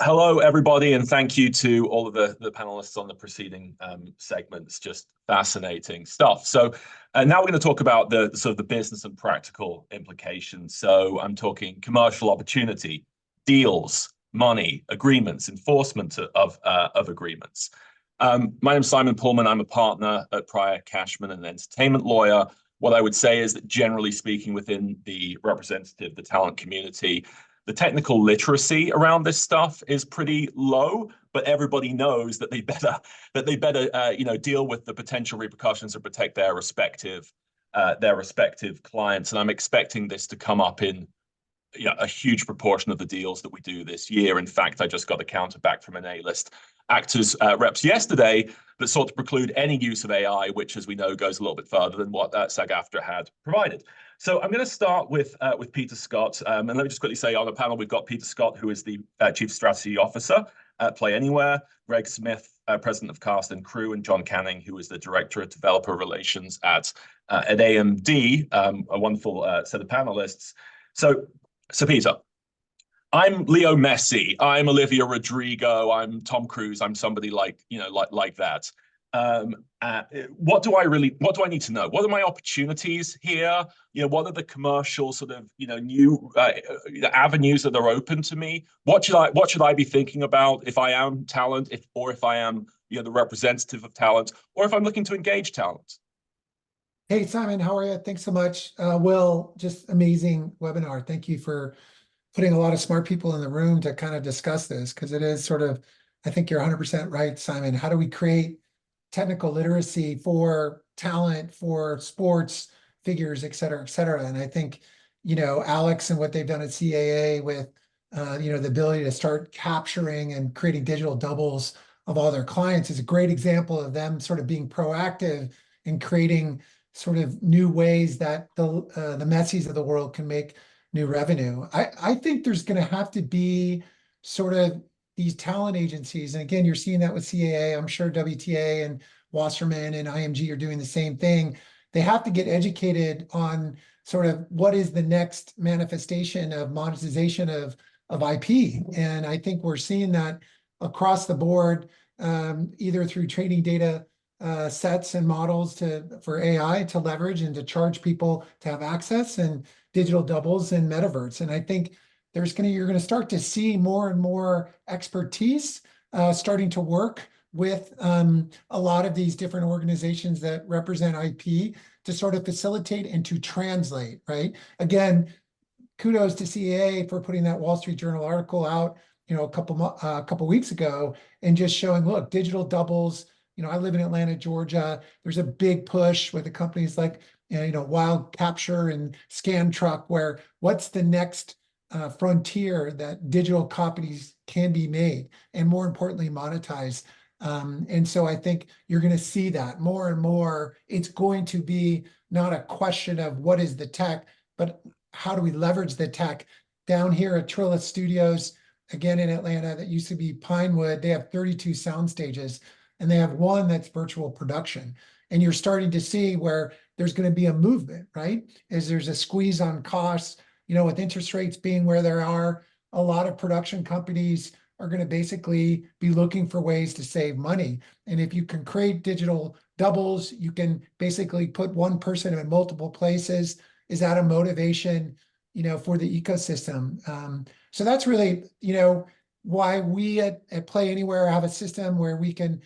Hello, everybody, and thank you to all of the panelists on the preceding segments. Just fascinating stuff. So now we're going to talk about the sort of the business and practical implications. So I'm talking commercial opportunity, deals, money, agreements, enforcement of agreements. My name is Simon Pulman. I'm a partner at Pryor, Cashman, an entertainment lawyer. What I would say is that generally speaking, within the talent community, the technical literacy around this stuff is pretty low, but everybody knows that they better deal with the potential repercussions and protect their respective clients. And I'm expecting this to come up in a huge proportion of the deals that we do this year. In fact, I just got a counter back from an A-list actors reps yesterday that sought to preclude any use of AI, which, as we know, goes a little bit further than what SAG WGA had provided. So I'm going to start with Peter Scott, and let me just quickly say on the panel we've got Peter Scott, who is the Chief Strategy Officer at Play Anywhere, Greg Smith, President of Cast and Crew, and John Canning, who is the Director of Developer Relations at AMD, a wonderful set of panelists. So Peter, I'm Leo Messi, I'm Olivia Rodrigo, I'm Tom Cruise, I'm somebody like that. What do I need to know? What are my opportunities here? What are the commercial sort of new avenues that are open to me? What should I be thinking about if I am talent, if I am the representative of talent, or if I'm looking to engage talent? Hey Simon, how are you? Thanks so much. Will, just amazing webinar. Thank you for putting a lot of smart people in the room to kind of discuss this, because it is sort of, I think you're 100% right, Simon. How do we create technical literacy for talent, for sports figures, et cetera, et cetera? And I think, Alex and what they've done at CAA with, the ability to start capturing and creating digital doubles of all their clients is a great example of them sort of being proactive in creating sort of new ways that the Messis of the world can make new revenue. I think there's going to have to be sort of these talent agencies. And again, you're seeing that with CAA. I'm sure WTA and Wasserman and IMG are doing the same thing. They have to get educated on sort of what is the next manifestation of monetization of IP. And I think we're seeing that across the board, either through trading data sets and models for AI to leverage and to charge people to have access, and digital doubles and metaverse. And I think you're going to start to see more and more expertise starting to work with a lot of these different organizations that represent IP to sort of facilitate and to translate, right? Again, kudos to CAA for putting that Wall Street Journal article out, a couple weeks ago, and just showing, look, digital doubles. I live in Atlanta, Georgia. There's a big push with the companies like, Wild Capture and ScanTruck, where what's the next frontier that digital copies can be made, and more importantly, monetized. And so I think you're going to see that more and more. It's going to be not a question of what is the tech, but how do we leverage the tech. Down here at Trilla Studios, again in Atlanta, that used to be Pinewood, they have 32 sound stages, and they have one that's virtual production. And you're starting to see where there's going to be a movement, right? As there's a squeeze on costs, with interest rates being where they are, a lot of production companies are going to basically be looking for ways to save money. And if you can create digital doubles, you can basically put one person in multiple places. Is that a motivation, for the ecosystem? So that's really, why we at Play Anywhere have a system where we can,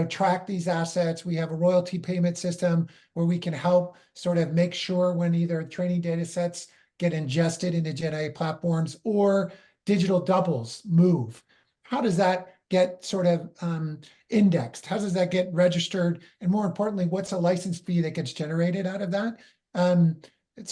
track these assets. We have a royalty payment system where we can help sort of make sure when either training data sets get ingested into Gen AI platforms or digital doubles move. How does that get sort of indexed? How does that get registered? And more importantly, what's a license fee that gets generated out of that?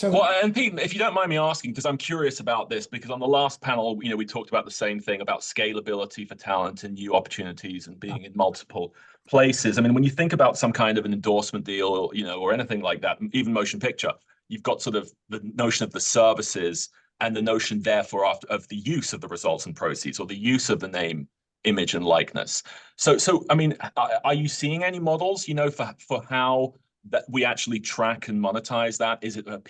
Well, and Pete, if you don't mind me asking, because I'm curious about this, because on the last panel, we talked about the same thing about scalability for talent and new opportunities and being in multiple places. I mean, when you think about some kind of an endorsement deal, or anything like that, even motion picture, you've got sort of the notion of the services and the notion, therefore, of the use of the results and proceeds, or the use of the name, image, and likeness. So I mean, are you seeing any models, for how that we actually track and monetize that? Is it a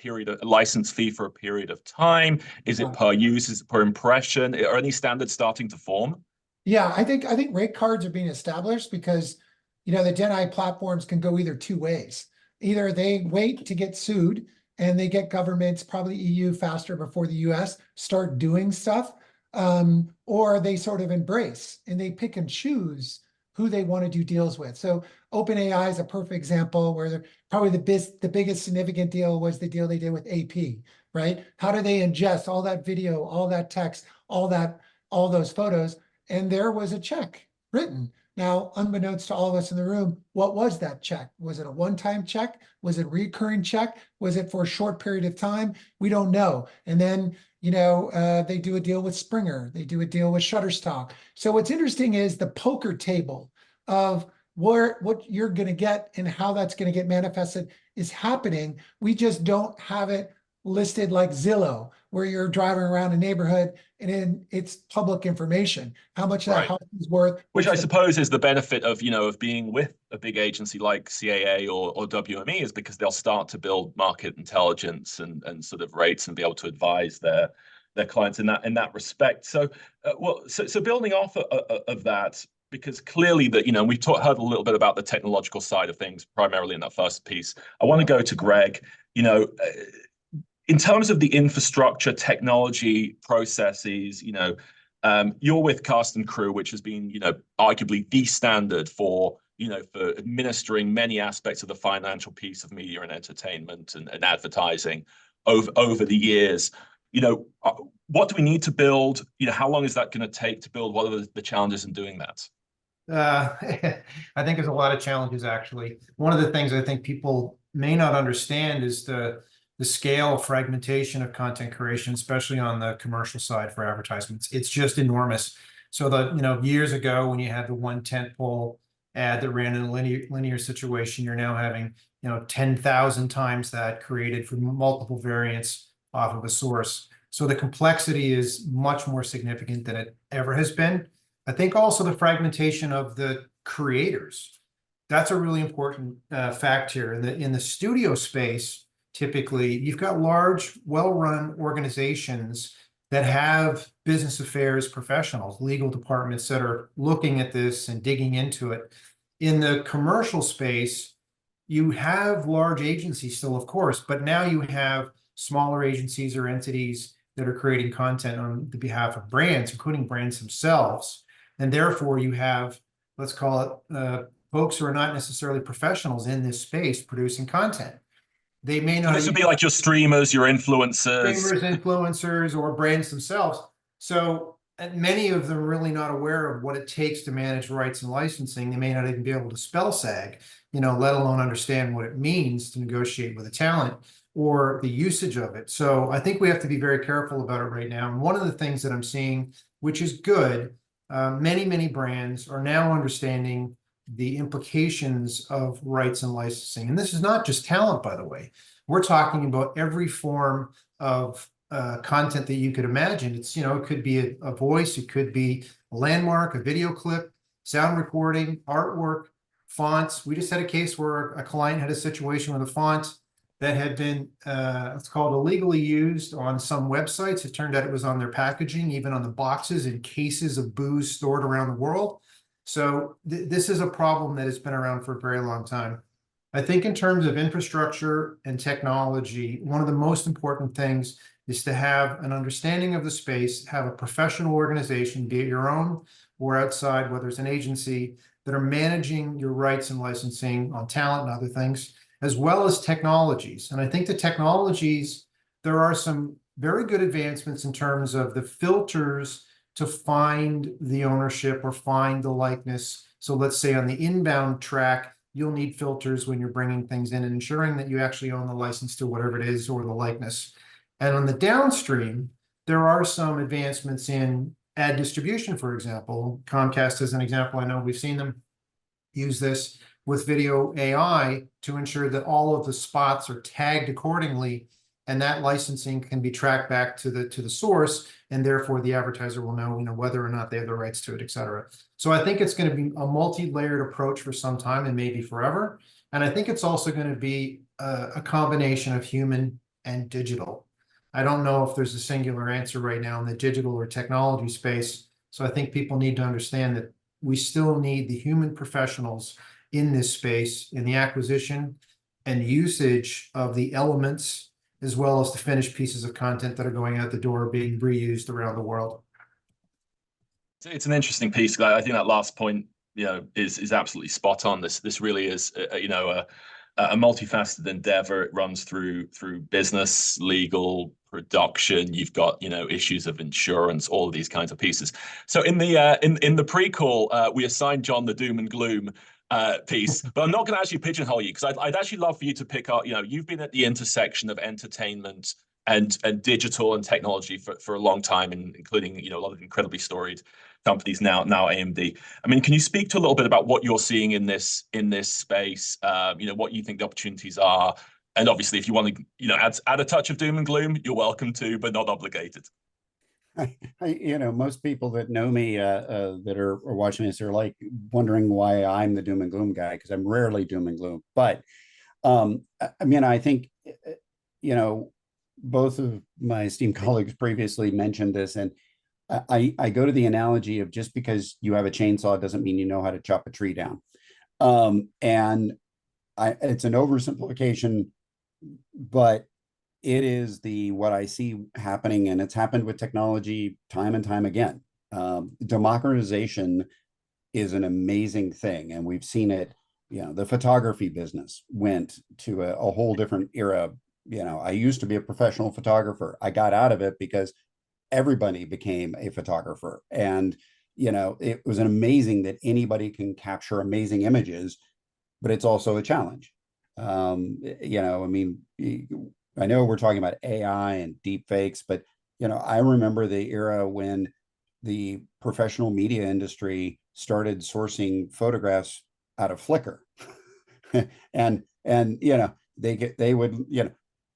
license fee for a period of time? Is it per use? Is it per impression? Are any standards starting to form? Yeah, I think rate cards are being established because, the Gen I platforms can go either two ways. Either they wait to get sued and they get governments, probably EU faster before the US, start doing stuff, or they sort of embrace and they pick and choose who they want to do deals with. So OpenAI is a perfect example where probably the biggest significant deal was the deal they did with AP, right? How do they ingest all that video, all that text, all those photos? And there was a check written. Now, unbeknownst to all of us in the room, what was that check? Was it a one-time check? Was it a recurring check? Was it for a short period of time? We don't know. And then, they do a deal with Springer. They do a deal with Shutterstock. So what's interesting is the poker table of what you're going to get and how that's going to get manifested is happening. We just don't have it listed like Zillow, where you're driving around a neighborhood and then it's public information. How much that Right. house is worth. Which I suppose is the benefit of, of being with a big agency like CAA or WME, is because they'll start to build market intelligence and sort of rates and be able to advise their clients in that respect. So, so building off of that, because clearly that, we've heard a little bit about the technological side of things, primarily in that first piece. I want to go to Greg, in terms of the infrastructure, technology, processes, you're with Cast and Crew, which has been, arguably the standard for, for administering many aspects of the financial piece of media and entertainment and advertising over the years. What do we need to build? How long is that going to take to build? What are the challenges in doing that? I think there's a lot of challenges, actually. One of the things I think people may not understand is the scale of fragmentation of content creation, especially on the commercial side for advertisements. It's just enormous. So years ago when you had the one tentpole ad that ran in a linear situation, you're now having 10,000 times that created for multiple variants off of a source. So the complexity is much more significant than it ever has been. I think also the fragmentation of the creators. That's a really important fact here. In the studio space, typically, you've got large, well-run organizations that have business affairs professionals, legal departments that are looking at this and digging into it. In the commercial space, you have large agencies still, of course, but now you have smaller agencies or entities that are creating content on the behalf of brands, including brands themselves. And therefore, you have, let's call it, folks who are not necessarily professionals in this space producing content. They may not. So this would be like your streamers, your influencers. Influencers, or brands themselves. So many of them are really not aware of what it takes to manage rights and licensing. They may not even be able to spell SAG, let alone understand what it means to negotiate with a talent or the usage of it. So I think we have to be very careful about it right now. And one of the things that I'm seeing, which is good, many brands are now understanding the implications of rights and licensing. And this is not just talent, by the way. We're talking about every form of content that you could imagine. It's, it could be a voice, it could be a landmark, a video clip, sound recording, artwork, fonts. We just had a case where a client had a situation with a font that had been, it's called illegally used on some websites. It turned out it was on their packaging, even on the boxes and cases of booze stored around the world. So this is a problem that has been around for a very long time. I think in terms of infrastructure and technology, one of the most important things is to have an understanding of the space, have a professional organization, be it your own or outside, whether it's an agency, that are managing your rights and licensing on talent and other things, as well as technologies. And I think the technologies, there are some very good advancements in terms of the filters to find the ownership or find the likeness. So let's say on the inbound track, you'll need filters when you're bringing things in and ensuring that you actually own the license to whatever it is or the likeness. And on the downstream, there are some advancements in ad distribution, for example. Comcast is an example. I know we've seen them use this with video AI to ensure that all of the spots are tagged accordingly, and that licensing can be tracked back to the source, and therefore the advertiser will know, whether or not they have the rights to it, et cetera. So I think it's going to be a multi-layered approach for some time and maybe forever. And I think it's also going to be a combination of human and digital. I don't know if there's a singular answer right now in the digital or technology space, So I think people need to understand that we still need the human professionals in this space, in the acquisition and usage of the elements, as well as the finished pieces of content that are going out the door, being reused around the world. It's an interesting piece. I think that last point, is absolutely spot on. This really is, a multifaceted endeavor. It runs through business, legal, production. You've got issues of insurance, all of these kinds of pieces. So in the pre-call, we assigned John the doom and gloom piece, but I'm not going to actually pigeonhole you, because I'd actually love for you to pick up. You've been at the intersection of entertainment and digital and technology for a long time, and including a lot of incredibly storied companies now AMD. I mean, can you speak to a little bit about what you're seeing in this space? What you think the opportunities are, and obviously, if you want to add a touch of doom and gloom, you're welcome to, but not obligated. Most people that know me that are watching this are like wondering why I'm the doom and gloom guy, because I'm rarely doom and gloom. But I think both of my esteemed colleagues previously mentioned this, and I go to the analogy of, just because you have a chainsaw doesn't mean you know how to chop a tree down. And it's an oversimplification, but it is what I see happening, and it's happened with technology time and time again. Democratization is an amazing thing, and we've seen it. The photography business went to a whole different era. I used to be a professional photographer. I got out of it because everybody became a photographer, and it was amazing that anybody can capture amazing images, but it's also a challenge. I know we're talking about AI and deep fakes, but I remember the era when the professional media industry started sourcing photographs out of Flickr. and they would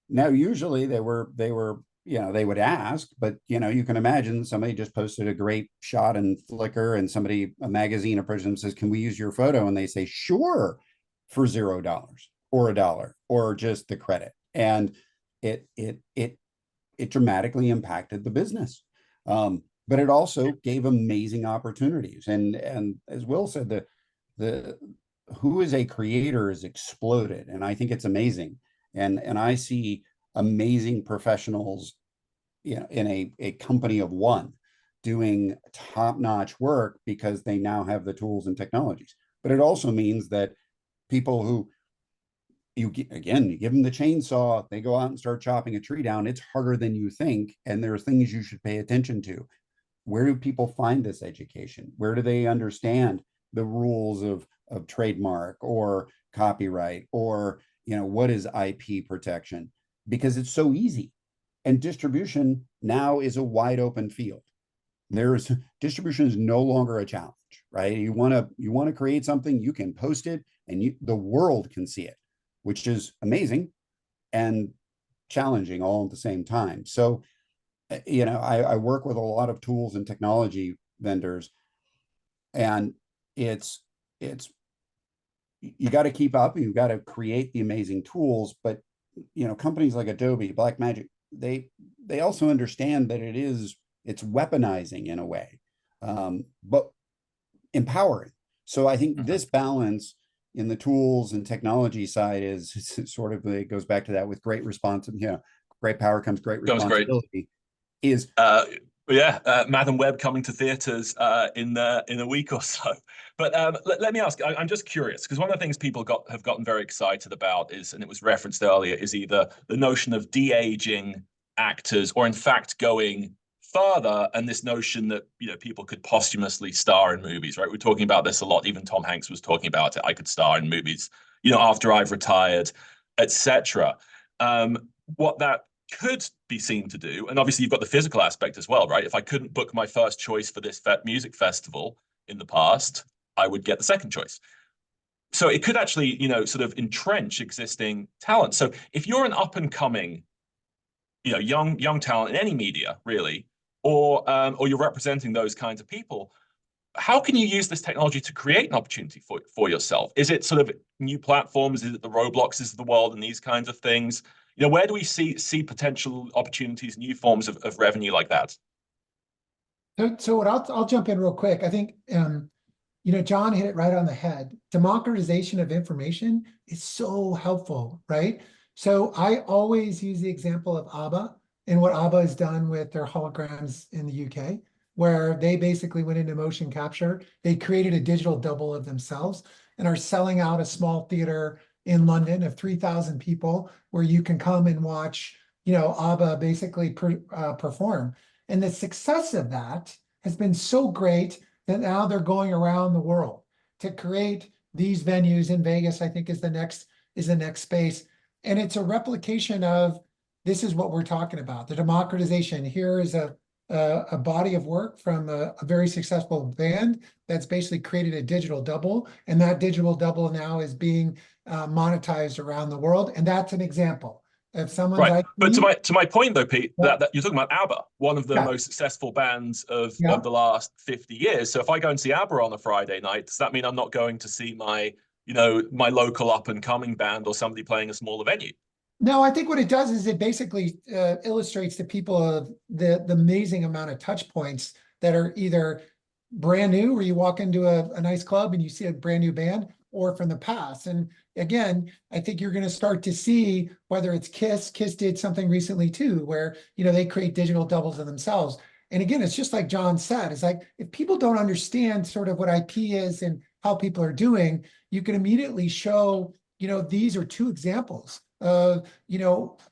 now usually they would ask, but you can imagine somebody just posted a great shot in Flickr, and a magazine approaches them and says, "Can we use your photo?" And they say, "Sure," for $0 or $1 or just the credit. And it dramatically impacted the business. But it also gave amazing opportunities. And as Will said, the who is a creator has exploded. And I think it's amazing. And I see amazing professionals, in a company of one, doing top-notch work because they now have the tools and technologies. But it also means that people who you give them the chainsaw, they go out and start chopping a tree down. It's harder than you think, and there are things you should pay attention to. Where do people find this education? Where do they understand the rules of trademark or copyright, or what is IP protection? Because it's so easy, and distribution now is a wide open field. Distribution is no longer a challenge, right? You want to create something, you can post it, and the world can see it, which is amazing and challenging all at the same time. So, I work with a lot of tools and technology vendors, and it's you got to keep up, you've got to create the amazing tools, but companies like Adobe, Blackmagic, they also understand that it's weaponizing in a way, but empowering. So I think this balance in the tools and technology side is sort of, it goes back to that with great great power comes great responsibility. Madam Web coming to theaters in a week or so. But let me ask, I'm just curious, because one of the things people have gotten very excited about is, and it was referenced earlier, is either the notion of de-aging actors, or in fact going further, and this notion that people could posthumously star in movies, right? We're talking about this a lot. Even Tom Hanks was talking about it. I could star in movies, after I've retired, etc. What that could be seen to do, and obviously you've got the physical aspect as well, right? If I couldn't book my first choice for this music festival in the past, I would get the second choice. So it could actually, sort of entrench existing talent. So if you're an up and coming, young talent in any media, really, or you're representing those kinds of people, how can you use this technology to create an opportunity for yourself? Is it sort of new platforms? Is it the Robloxes of the world and these kinds of things? Where do we see potential opportunities, new forms of revenue like that? So what I'll jump in real quick. I think John hit it right on the head. Democratization of information is so helpful, right? So I always use the example of ABBA and what ABBA has done with their holograms in the UK, where they basically went into motion capture. They created a digital double of themselves and are selling out a small theater in London of 3,000 people where you can come and watch, ABBA basically perform. And the success of that has been so great that now they're going around the world to create these venues. In Vegas, I think is the next space. And it's a replication of, this is what we're talking about, the democratization. Here is a body of work from a very successful band that's basically created a digital double, and that digital double now is being monetized around the world. And that's an example. If someone's Right, IP, but to my point though, Pete, Yeah. that you're talking about ABBA, one of the Yeah. most successful bands of Yeah. the last 50 years. So if I go and see ABBA on a Friday night, does that mean I'm not going to see my local up and coming band or somebody playing a smaller venue? No, I think what it does is it basically illustrates to people of the amazing amount of touch points that are either brand new, where you walk into a nice club and you see a brand new band, or from the past. And again, I think you're going to start to see whether it's Kiss. Kiss did something recently too, where they create digital doubles of themselves. And again, it's just like John said, it's like if people don't understand sort of what IP is and how people are doing, you can immediately show, these are two examples of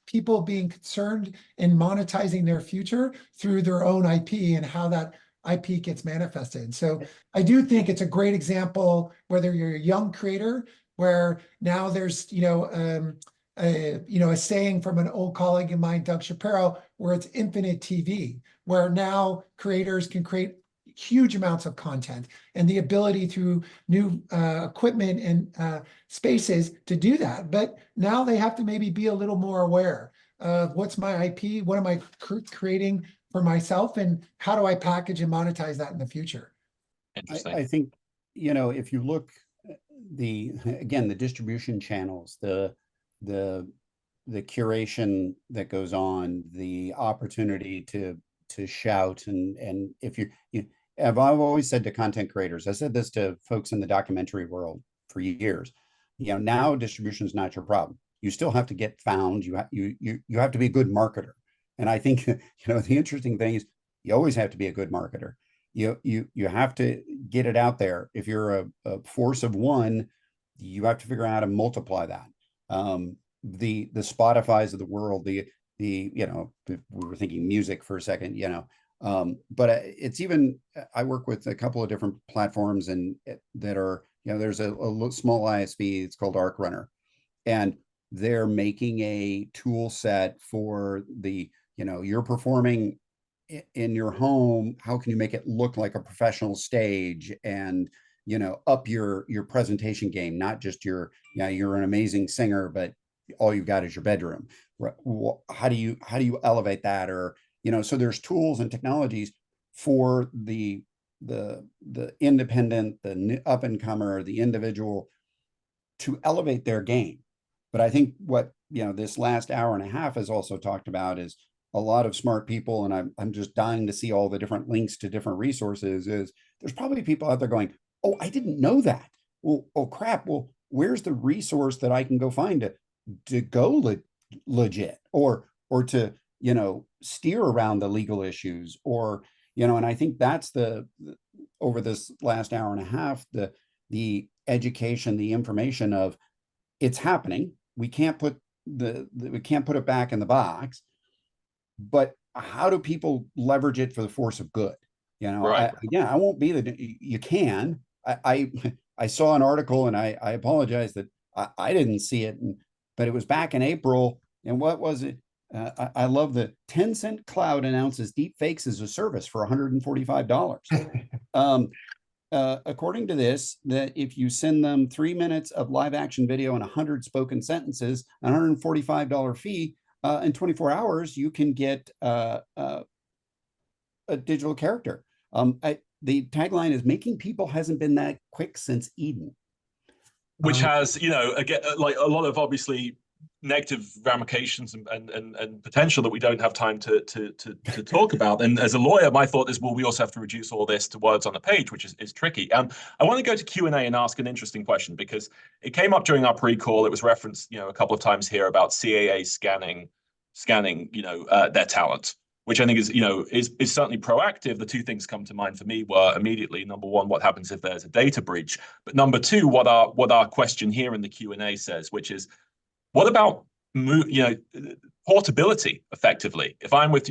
people being concerned and monetizing their future through their own IP and how that IP gets manifested. So I do think it's a great example, whether you're a young creator, where now there's a saying from an old colleague of mine, Doug Shapiro, where it's infinite TV, where now creators can create huge amounts of content and the ability through new equipment and spaces to do that. But now they have to maybe be a little more aware of what's my IP, what am I creating for myself, and how do I package and monetize that in the future? Interesting. I think, if you look the distribution channels, the curation that goes on, the opportunity to shout, and if I've always said to content creators, I said this to folks in the documentary world for years, now distribution is not your problem. You still have to get found. You have to be a good marketer. And I think, the interesting thing is you always have to be a good marketer. You have to get it out there. If you're a force of one, you have to figure out how to multiply that. The Spotify's of the world, we were thinking music for a second, but it's even, I work with a couple of different platforms and that are, there's a small ISV, it's called Arc Runner, and they're making a tool set for you're performing in your home. How can you make it look like a professional stage and, up your presentation game, not just you're an amazing singer, but all you've got is your bedroom. How do you elevate that? Or, so there's tools and technologies for the independent, the up and comer, the individual to elevate their game. But I think what, this last hour and a half has also talked about is a lot of smart people, and I'm just dying to see all the different links to different resources, is there's probably people out there going, oh, I didn't know that. Well, oh crap. Well, where's the resource that I can go find to go legit or to, steer around the legal issues, or, and I think that's over this last hour and a half, the education, the information of it's happening. We can't put it back in the box, but how do people leverage it for the force of good? Right. I won't be you can. I saw an article, and I apologize that I didn't see it, but it was back in April. And what was it? I love the Tencent Cloud announces deep fakes as a service for $145. According to this, that if you send them 3 minutes of live action video and 100 spoken sentences, $145 fee, in 24 hours, you can get a digital character. The tagline is "Making people hasn't been that quick since Eden," which has, again, like a lot of obviously negative ramifications and potential that we don't have time to talk about. And as a lawyer, my thought is, well, we also have to reduce all this to words on a page, which is tricky. I want to go to Q&A and ask an interesting question, because it came up during our pre-call. It was referenced, a couple of times here about CAA scanning, their talent, which I think is certainly proactive. The two things come to mind for me were immediately, number one, what happens if there's a data breach? But number two, what our question here in the Q&A says, which is, what about portability effectively? If I'm with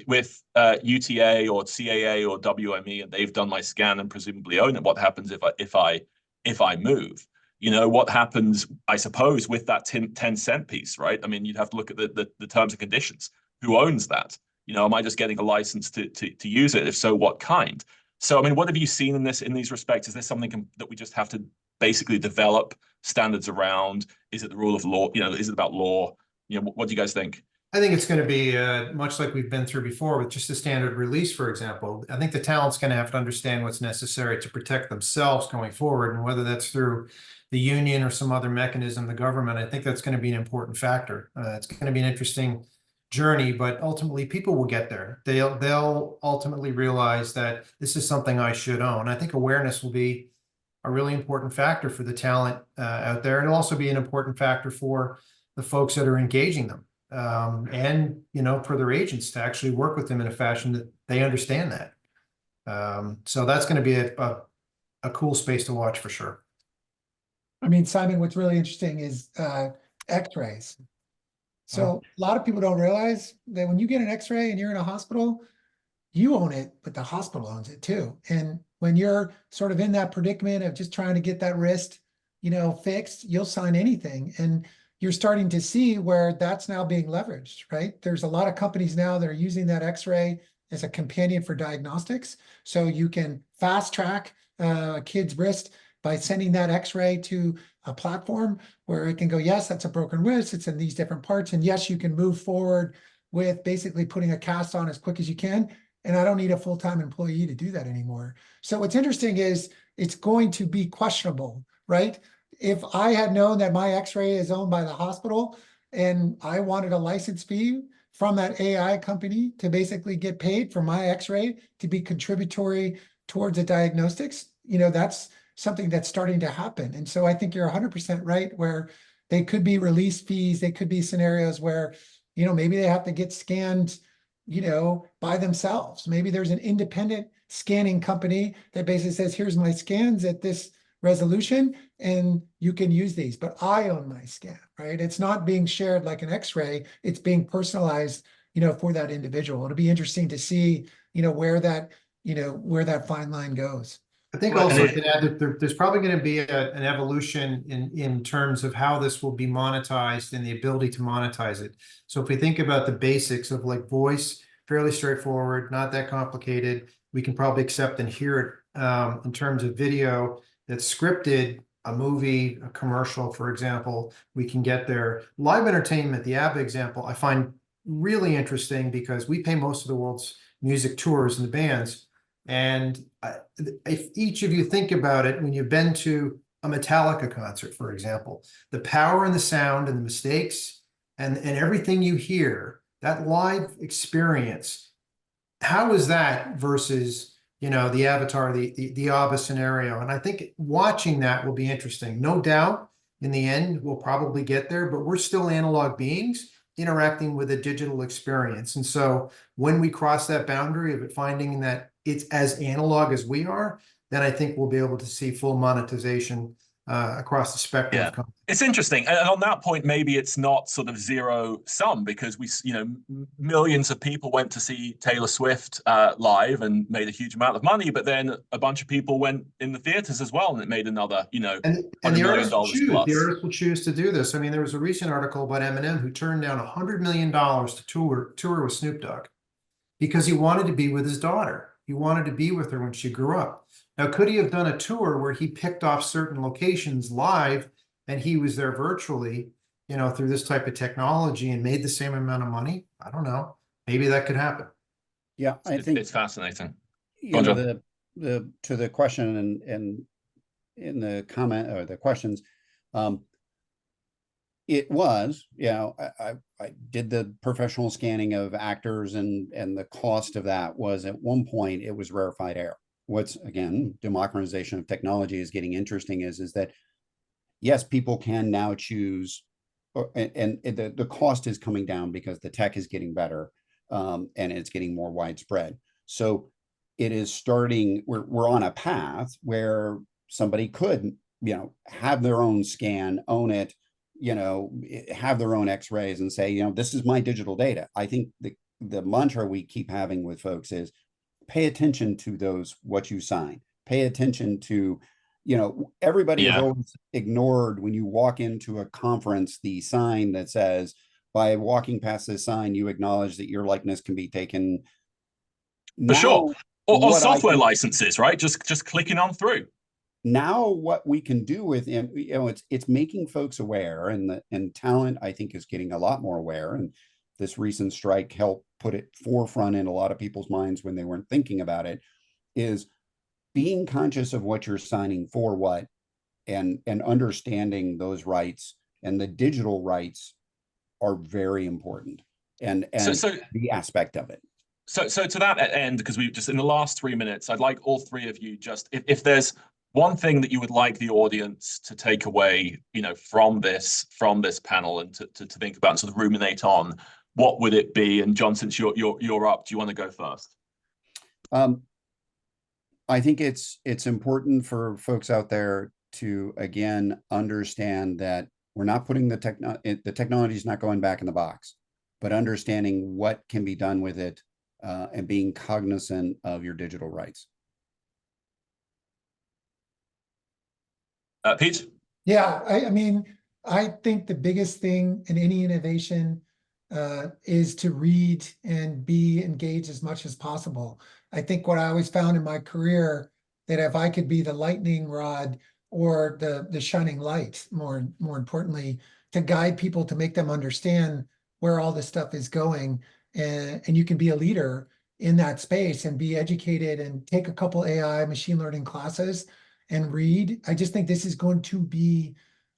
UTA or CAA or WME and they've done my scan and presumably own it, what happens if I move? What happens, I suppose, with that 10-cent piece, right? I mean, you'd have to look at the terms and conditions. Who owns that? Am I just getting a license to use it? If so, what kind? So, I mean, what have you seen in these respects? Is this something that we just have to basically develop standards around? Is it the rule of law? Is it about law? What do you guys think? I think it's going to be much like we've been through before with just the standard release, for example. I think the talent's going to have to understand what's necessary to protect themselves going forward, and whether that's through the union or some other mechanism, the government. I think that's going to be an important factor. It's going to be an interesting journey, but ultimately people will get there. They'll ultimately realize that this is something I should own. I think awareness will be a really important factor for the talent out there. And it'll also be an important factor for the folks that are engaging them, and for their agents to actually work with them in a fashion that they understand that. So that's going to be a cool space to watch for sure. I mean, Simon, what's really interesting is X-rays. So a lot of people don't realize that when you get an X-ray and you're in a hospital, you own it, but the hospital owns it too. And when you're sort of in that predicament of just trying to get that wrist, fixed, you'll sign anything. And you're starting to see where that's now being leveraged, right? There's a lot of companies now that are using that X-ray as a companion for diagnostics. So you can fast track a kid's wrist by sending that X-ray to a platform where it can go, yes, that's a broken wrist, it's in these different parts. And yes, you can move forward with basically putting a cast on as quick as you can. And I don't need a full-time employee to do that anymore. So what's interesting is it's going to be questionable, right? If I had known that my X-ray is owned by the hospital and I wanted a license fee from that AI company to basically get paid for my X-ray to be contributory towards the diagnostics, that's something that's starting to happen. And so I think you're 100% right, where they could be release fees. They could be scenarios where, maybe they have to get scanned, by themselves. Maybe there's an independent scanning company that basically says, here's my scans at this resolution, and you can use these, but I own my scan, right? It's not being shared like an X-ray. It's being personalized, for that individual. It'll be interesting to see, where that fine line goes. I think also to add that there's probably going to be an evolution in terms of how this will be monetized and the ability to monetize it. So if we think about the basics of like voice, fairly straightforward, not that complicated. We can probably accept and hear it. In terms of video that's scripted, a movie, a commercial, for example, we can get there. Live entertainment, the ABBA example, I find really interesting because we pay most of the world's music tours and the bands. And if each of you think about it, when you've been to a Metallica concert, for example, the power and the sound and the mistakes and everything you hear, that live experience, how is that versus, the Avatar, the ABBA scenario? And I think watching that will be interesting. No doubt, in the end, we'll probably get there, but we're still analog beings interacting with a digital experience. And so when we cross that boundary of it, finding that it's as analog as we are, then I think we'll be able to see full monetization across the spectrum. Yeah, it's interesting. And on that point, maybe it's not sort of zero sum, because millions of people went to see Taylor Swift live and made a huge amount of money, but then a bunch of people went in the theaters as well, and it made another, and $100 the million artists plus. The artists will choose to do this. I mean, there was a recent article about Eminem who turned down $100 million to tour with Snoop Dogg because he wanted to be with his daughter. He wanted to be with her when she grew up. Now, could he have done a tour where he picked off certain locations live and he was there virtually, through this type of technology and made the same amount of money? I don't know. Maybe that could happen. Yeah, I think it's fascinating. To the question and in the comment or the questions, It was, I did the professional scanning of actors, and the cost of that was, at one point, it was rarefied air. What's, again, democratization of technology is getting interesting is that, yes, people can now choose, and the cost is coming down because the tech is getting better, and it's getting more widespread. So it is starting, we're on a path where somebody could, have their own scan, own it, have their own x-rays and say, this is my digital data. I think the mantra we keep having with folks is pay attention to what you sign. Pay attention to, everybody has always ignored, when you walk into a conference, the sign that says, by walking past this sign, you acknowledge that your likeness can be taken. For sure. Or software licenses, right? Just clicking on through. Now what we can do with him, it's making folks aware, and Talent, I think, is getting a lot more aware. And this recent strike helped put it forefront in a lot of people's minds when they weren't thinking about it, is being conscious of what you're signing for, what, and understanding those rights, and the digital rights are very important, and so the aspect of it. So to that end, because we've just, in the last 3 minutes, I'd like all three of you, just if there's one thing that you would like the audience to take away, from this panel, and to think about and sort of ruminate on, what would it be? And John, since you're up, do you want to go first? I think it's important for folks out there to, again, understand that we're not putting the technology is not going back in the box, but understanding what can be done with it, and being cognizant of your digital rights. Pete? Yeah, I mean, I think the biggest thing in any innovation is to read and be engaged as much as possible. I think what I always found in my career, that if I could be the lightning rod or the shining light, more importantly, to guide people, to make them understand where all this stuff is going, and you can be a leader in that space and be educated and take a couple AI machine learning classes and read. I just think this is going to be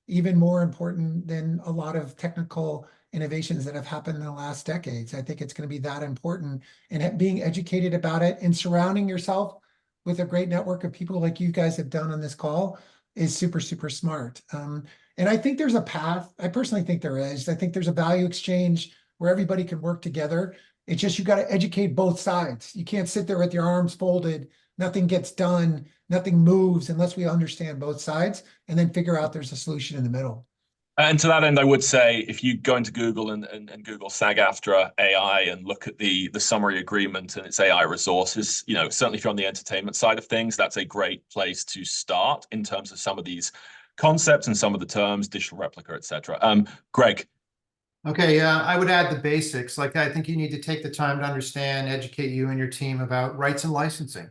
even more important than a lot of technical innovations that have happened in the last decades. I think it's going to be that important, and being educated about it and surrounding yourself with a great network of people like you guys have done on this call is super, super smart. And I think there's a path. I personally think there is. I think there's a value exchange where everybody can work together. It's just, you got to educate both sides. You can't sit there with your arms folded. Nothing gets done. Nothing moves unless we understand both sides, and then figure out there's a solution in the middle. And to that end, I would say, if you go into Google and Google SAG-AFTRA AI and look at the summary agreement and its AI resources, certainly if you're on the entertainment side of things, that's a great place to start in terms of some of these concepts and some of the terms, digital replica, etc. Greg. Okay, yeah, I would add the basics. Like, I think you need to take the time to understand, educate you and your team about rights and licensing.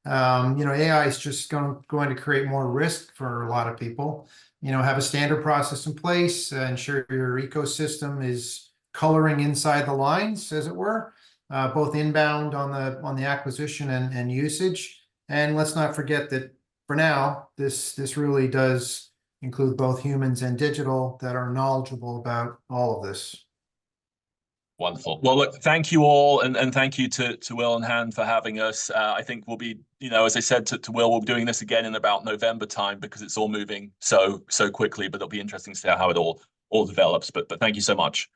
AI is just going to create more risk for a lot of people. Have a standard process in place, ensure your ecosystem is coloring inside the lines, as it were, both inbound on the acquisition and usage. And let's not forget that for now, this really does include both humans and digital that are knowledgeable about all of this. Wonderful. Well, look, thank you all, and thank you to Will and Han for having us. I think we'll be, as I said to Will, we'll be doing this again in about November time, because it's all moving so quickly. But it'll be interesting to see how it all develops. But thank you so much.